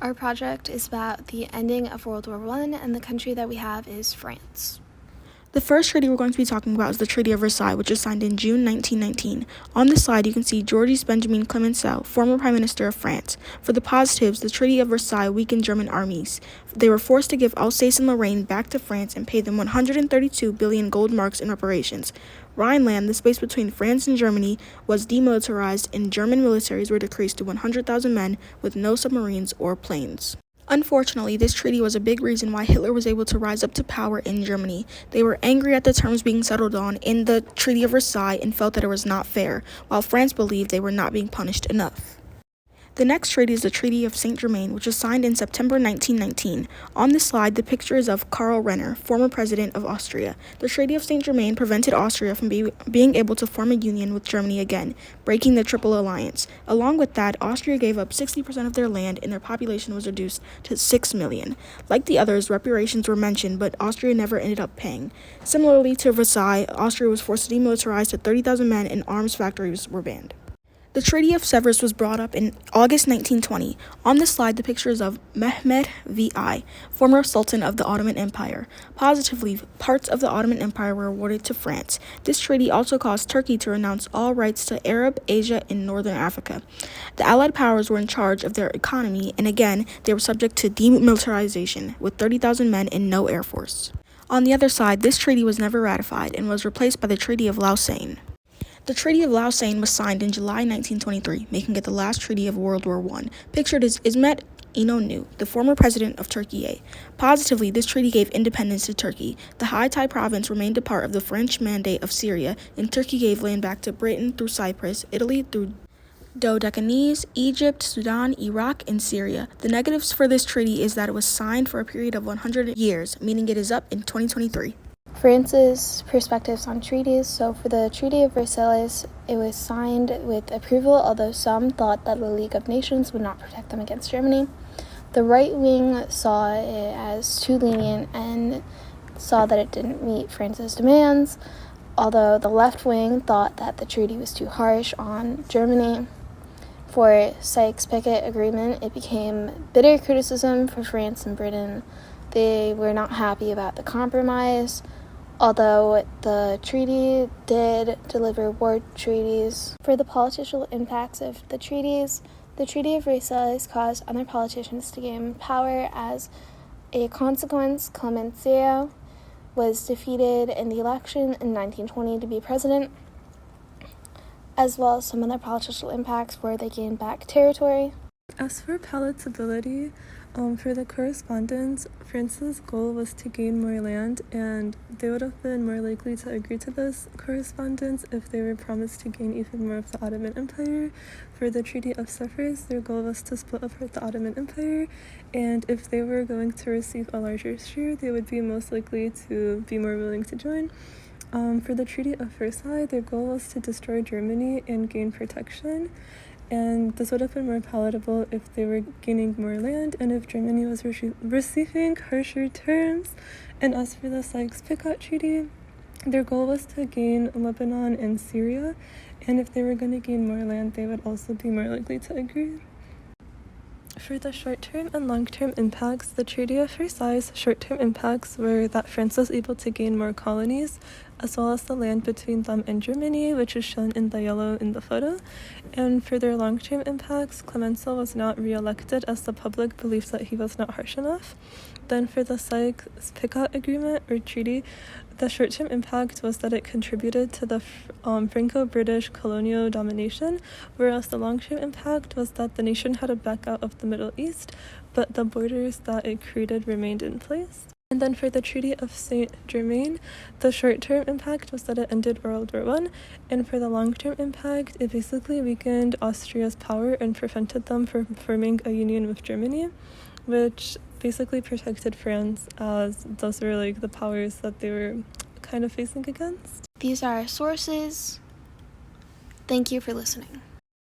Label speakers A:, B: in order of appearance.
A: Our project is about the ending of World War I, and the country that we have is France.
B: The first treaty we're going to be talking about is the Treaty of Versailles, which was signed in June 1919. On this slide, you can see Georges Benjamin Clemenceau, former Prime Minister of France. For the positives, the Treaty of Versailles weakened German armies. They were forced to give Alsace and Lorraine back to France and pay them 132 billion gold marks in reparations. Rhineland, the space between France and Germany, was demilitarized, and German militaries were decreased to 100,000 men with no submarines or planes. Unfortunately, this treaty was a big reason why Hitler was able to rise up to power in Germany. They were angry at the terms being settled on in the Treaty of Versailles and felt that it was not fair, while France believed they were not being punished enough. The next treaty is the Treaty of Saint-Germain, which was signed in September 1919. On this slide, the picture is of Karl Renner, former president of Austria. The Treaty of Saint-Germain prevented Austria from being able to form a union with Germany again, breaking the Triple Alliance. Along with that, Austria gave up 60% of their land and their population was reduced to 6 million. Like the others, reparations were mentioned, but Austria never ended up paying. Similarly to Versailles, Austria was forced to demilitarize to 30,000 men and arms factories were banned. The Treaty of Sèvres was brought up in August 1920. On this slide, the picture is of Mehmed VI, former Sultan of the Ottoman Empire. Positively, parts of the Ottoman Empire were awarded to France. This treaty also caused Turkey to renounce all rights to Arab, Asia, and Northern Africa. The Allied powers were in charge of their economy, and again, they were subject to demilitarization, with 30,000 men and no air force. On the other side, this treaty was never ratified and was replaced by the Treaty of Lausanne. The Treaty of Lausanne was signed in July 1923, making it the last treaty of World War I. Pictured is İsmet İnönü, the former president of Turkey. Positively, this treaty gave independence to Turkey. The Hatay province remained a part of the French Mandate of Syria, and Turkey gave land back to Britain through Cyprus, Italy through Dodecanese, Egypt, Sudan, Iraq, and Syria. The negatives for this treaty is that it was signed for a period of 100 years, meaning it is up in 2023.
A: France's perspectives on treaties. So for the Treaty of Versailles, it was signed with approval, although some thought that the League of Nations would not protect them against Germany. The right wing saw it as too lenient and saw that it didn't meet France's demands, although the left wing thought that the treaty was too harsh on Germany. For Sykes-Picot Agreement, it became bitter criticism for France and Britain. They were not happy about the compromise, although the treaty did deliver war treaties. For the political impacts of the treaties, the Treaty of Versailles caused other politicians to gain power. As a consequence, Clemenceau was defeated in the election in 1920 to be president, as well as some other political impacts where they gained back territory.
C: As for palatability, for the correspondence, France's goal was to gain more land, and they would have been more likely to agree to this correspondence if they were promised to gain even more of the Ottoman Empire. For the Treaty of Sèvres, their goal was to split apart the Ottoman Empire, and if they were going to receive a larger share, they would be most likely to be more willing to join. For the Treaty of Versailles, their goal was to destroy Germany and gain protection. And this would have been more palatable if they were gaining more land and if Germany was receiving harsher terms. And as for the Sykes-Picot Treaty, their goal was to gain Lebanon and Syria, and if they were going to gain more land, they would also be more likely to agree. For the short-term and long-term impacts, the Treaty of Versailles' short-term impacts were that France was able to gain more colonies, as well as the land between them and Germany, which is shown in the yellow in the photo. And for their long-term impacts, Clemenceau was not re-elected as the public believed that he was not harsh enough. Then for the Sykes-Picot Agreement or treaty, the short-term impact was that it contributed to the Franco-British colonial domination, whereas the long-term impact was that the nation had to back out of the Middle East, but the borders that it created remained in place. And then for the Treaty of Saint-Germain, the short-term impact was that it ended World War I, and for the long-term impact, it basically weakened Austria's power and prevented them from forming a union with Germany, which basically protected France, as those were like the powers that they were kind of facing against.
A: These are our sources. Thank you for listening.